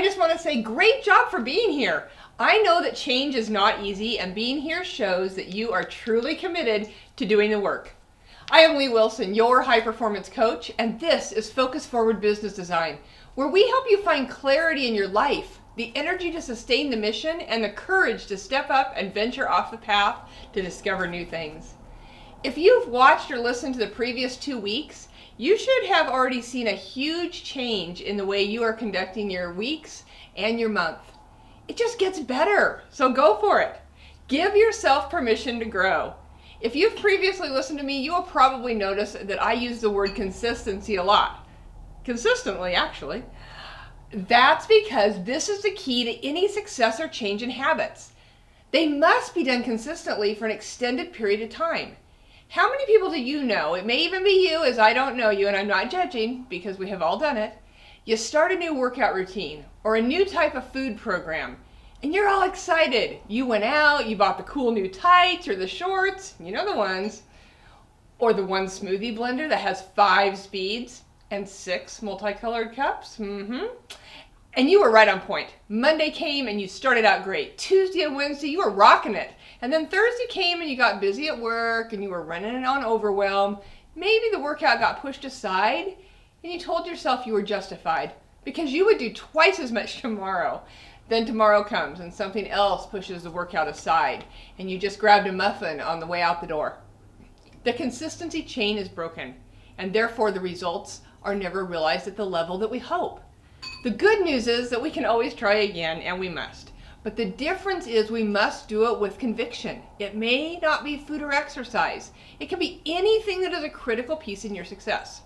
I just want to say great job for being here. I know that change is not easy, and being here shows that you are truly committed to doing the work. I am Lee Wilson, your high performance coach, and this is Focus Forward Business Design, where we help you find clarity in your life, the energy to sustain the mission, and the courage to step up and venture off the path to discover new things. If you've watched or listened to the previous 2 weeks, you should have already seen a huge change in the way you are conducting your weeks and your month. It just gets better, so go for it. Give yourself permission to grow. If you've previously listened to me, you will probably notice that I use the word consistency a lot. Consistently, actually. That's because this is the key to any success or change in habits. They must be done consistently for an extended period of time. How many people do you know, it may even be you, as I don't know you and I'm not judging because we have all done it, you start a new workout routine or a new type of food program and you're all excited. You went out, you bought the cool new tights or the shorts, you know the ones, or the one smoothie blender that has 5 speeds and 6 multicolored cups. And you were right on point. Monday came and you started out great. Tuesday and Wednesday, you were rocking it. And then Thursday came and you got busy at work and you were running on overwhelm. Maybe the workout got pushed aside and you told yourself you were justified because you would do twice as much tomorrow. Then tomorrow comes and something else pushes the workout aside and you just grabbed a muffin on the way out the door. The consistency chain is broken and therefore the results are never realized at the level that we hope. The good news is that we can always try again, and we must. But the difference is we must do it with conviction. It may not be food or exercise. It can be anything that is a critical piece in your success.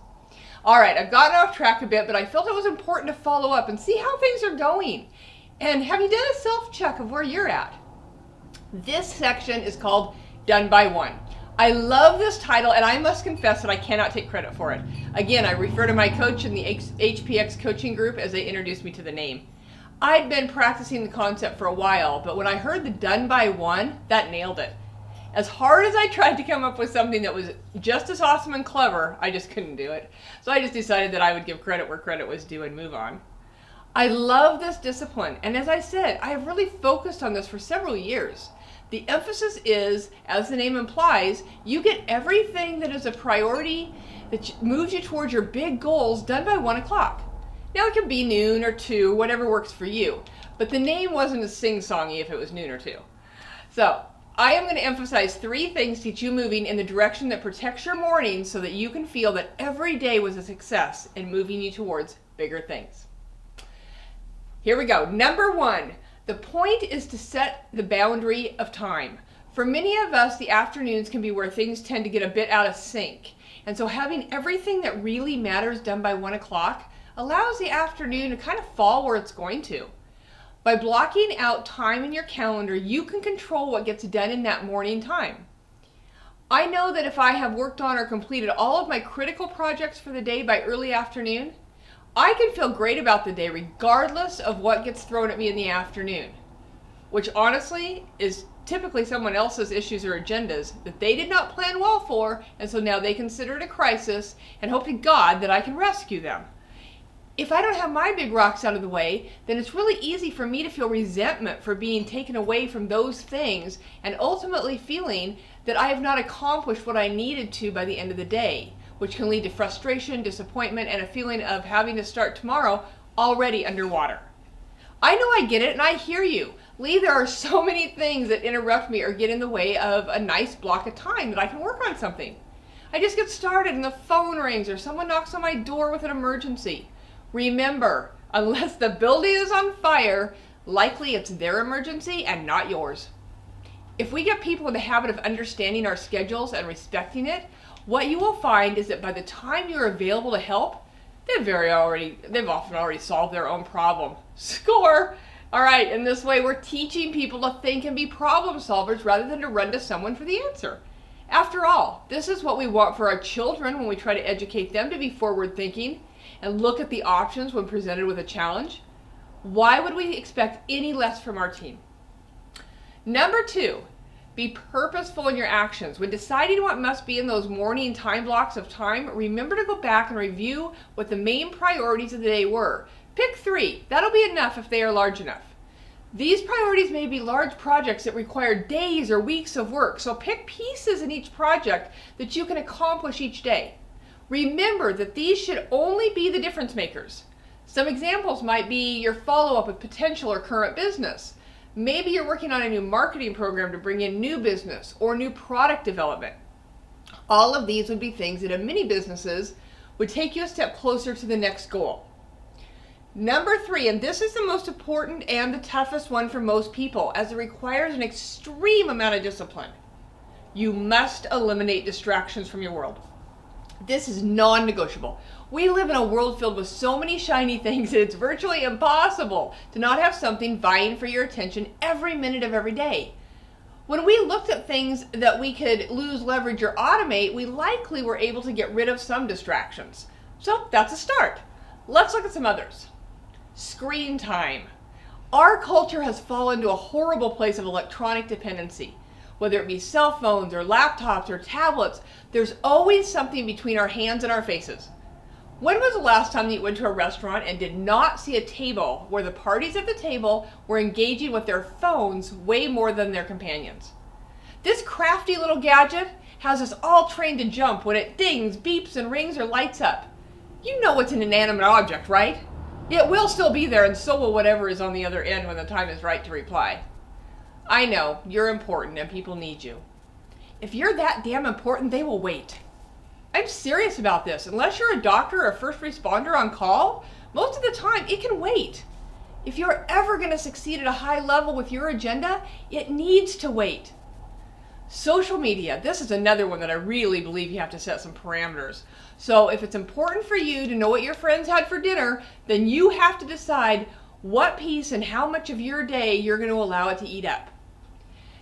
All right, I've gotten off track a bit, but I felt it was important to follow up and see how things are going. And have you done a self-check of where you're at? This section is called Done by One. I love this title, and I must confess that I cannot take credit for it. Again, I refer to my coach in the HPX coaching group as they introduced me to the name. I'd been practicing the concept for a while, but when I heard the Done by One, that nailed it. As hard as I tried to come up with something that was just as awesome and clever, I just couldn't do it. So I just decided that I would give credit where credit was due and move on. I love this discipline, and as I said, I have really focused on this for several years. The emphasis is, as the name implies, you get everything that is a priority that moves you towards your big goals done by 1 o'clock. Now it can be noon or 2, whatever works for you, but the name wasn't as sing-songy if it was noon or 2. So I am going to emphasize 3 things to get you moving in the direction that protects your mornings so that you can feel that every day was a success in moving you towards bigger things. Here we go. Number 1. The point is to set the boundary of time. For many of us, the afternoons can be where things tend to get a bit out of sync. And so having everything that really matters done by 1 o'clock allows the afternoon to kind of fall where it's going to. By blocking out time in your calendar, you can control what gets done in that morning time. I know that if I have worked on or completed all of my critical projects for the day by early afternoon, I can feel great about the day regardless of what gets thrown at me in the afternoon, which honestly is typically someone else's issues or agendas that they did not plan well for, and so now they consider it a crisis and hope to God that I can rescue them. If I don't have my big rocks out of the way, then it's really easy for me to feel resentment for being taken away from those things and ultimately feeling that I have not accomplished what I needed to by the end of the day, which can lead to frustration, disappointment, and a feeling of having to start tomorrow already underwater. I know I get it, and I hear you. Lee, there are so many things that interrupt me or get in the way of a nice block of time that I can work on something. I just get started and the phone rings or someone knocks on my door with an emergency. Remember, unless the building is on fire, likely it's their emergency and not yours. If we get people in the habit of understanding our schedules and respecting it, what you will find is that by the time you're available to help, they've often already solved their own problem. Score! All right, in this way, we're teaching people to think and be problem solvers rather than to run to someone for the answer. After all, this is what we want for our children when we try to educate them to be forward thinking and look at the options when presented with a challenge. Why would we expect any less from our team? Number 2, be purposeful in your actions. When deciding what must be in those morning time blocks of time, remember to go back and review what the main priorities of the day were. Pick 3. That'll be enough if they are large enough. These priorities may be large projects that require days or weeks of work, so pick pieces in each project that you can accomplish each day. Remember that these should only be the difference makers. Some examples might be your follow-up with potential or current business. Maybe you're working on a new marketing program to bring in new business or new product development. All of these would be things that in many businesses would take you a step closer to the next goal. Number 3, and this is the most important and the toughest one for most people, as it requires an extreme amount of discipline. You must eliminate distractions from your world. This is non-negotiable. We live in a world filled with so many shiny things that it's virtually impossible to not have something vying for your attention every minute of every day. When we looked at things that we could lose, leverage, or automate, we likely were able to get rid of some distractions. So that's a start. Let's look at some others. Screen time. Our culture has fallen to a horrible place of electronic dependency. Whether it be cell phones or laptops or tablets, there's always something between our hands and our faces. When was the last time that you went to a restaurant and did not see a table where the parties at the table were engaging with their phones way more than their companions? This crafty little gadget has us all trained to jump when it dings, beeps, and rings or lights up. You know it's an inanimate object, right? It will still be there, and so will whatever is on the other end when the time is right to reply. I know, you're important and people need you. If you're that damn important, they will wait. I'm serious about this. Unless you're a doctor or a first responder on call, most of the time it can wait. If you're ever going to succeed at a high level with your agenda, it needs to wait. Social media, this is another one that I really believe you have to set some parameters. So if it's important for you to know what your friends had for dinner, then you have to decide what piece and how much of your day you're going to allow it to eat up.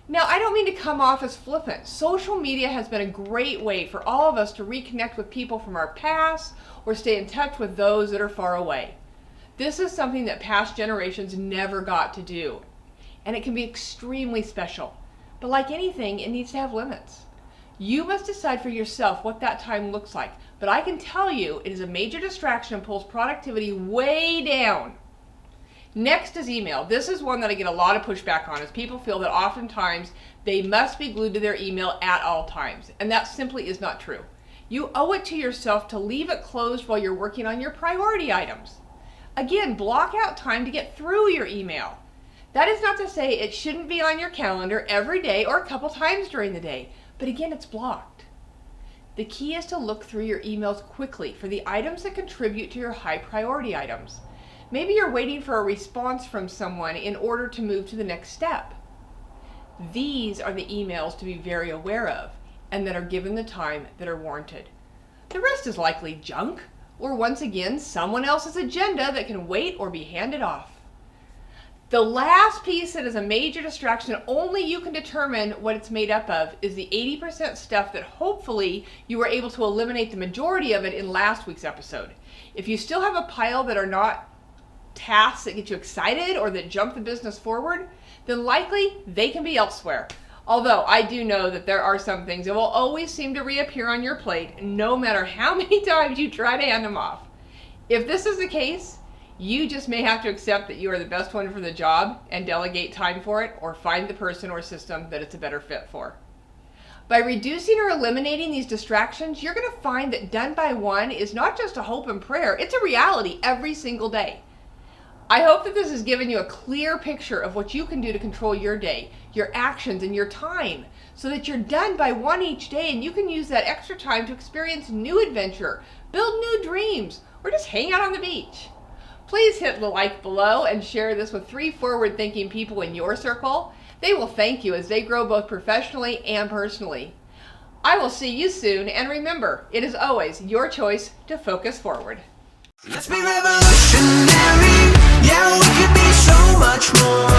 Now, I don't mean to come off as flippant. Social media has been a great way for all of us to reconnect with people from our past or stay in touch with those that are far away. This is something that past generations never got to do, and it can be extremely special. But like anything, it needs to have limits. You must decide for yourself what that time looks like, but I can tell you it is a major distraction and pulls productivity way down. Next is email. This is one that I get a lot of pushback on, as people feel that oftentimes they must be glued to their email at all times, and that simply is not true. You owe it to yourself to leave it closed while you're working on your priority items. Again, block out time to get through your email. That is not to say it shouldn't be on your calendar every day or a couple times during the day, but again, it's blocked. The key is to look through your emails quickly for the items that contribute to your high priority items. Maybe you're waiting for a response from someone in order to move to the next step. These are the emails to be very aware of and that are given the time that are warranted. The rest is likely junk, or once again, someone else's agenda that can wait or be handed off. The last piece that is a major distraction, only you can determine what it's made up of, is the 80% stuff that hopefully you were able to eliminate the majority of it in last week's episode. If you still have a pile that are not tasks that get you excited or that jump the business forward, then likely they can be elsewhere. Although I do know that there are some things that will always seem to reappear on your plate, no matter how many times you try to hand them off. If this is the case, you just may have to accept that you are the best one for the job and delegate time for it, or find the person or system that it's a better fit for. By reducing or eliminating these distractions, you're going to find that done by one is not just a hope and prayer, it's a reality every single day. I hope that this has given you a clear picture of what you can do to control your day, your actions, and your time, so that you're done by one each day and you can use that extra time to experience new adventure, build new dreams, or just hang out on the beach. Please hit the like below and share this with 3 forward-thinking people in your circle. They will thank you as they grow both professionally and personally. I will see you soon, and remember, it is always your choice to focus forward. Let's be revolutionary. Yeah, we could be so much more.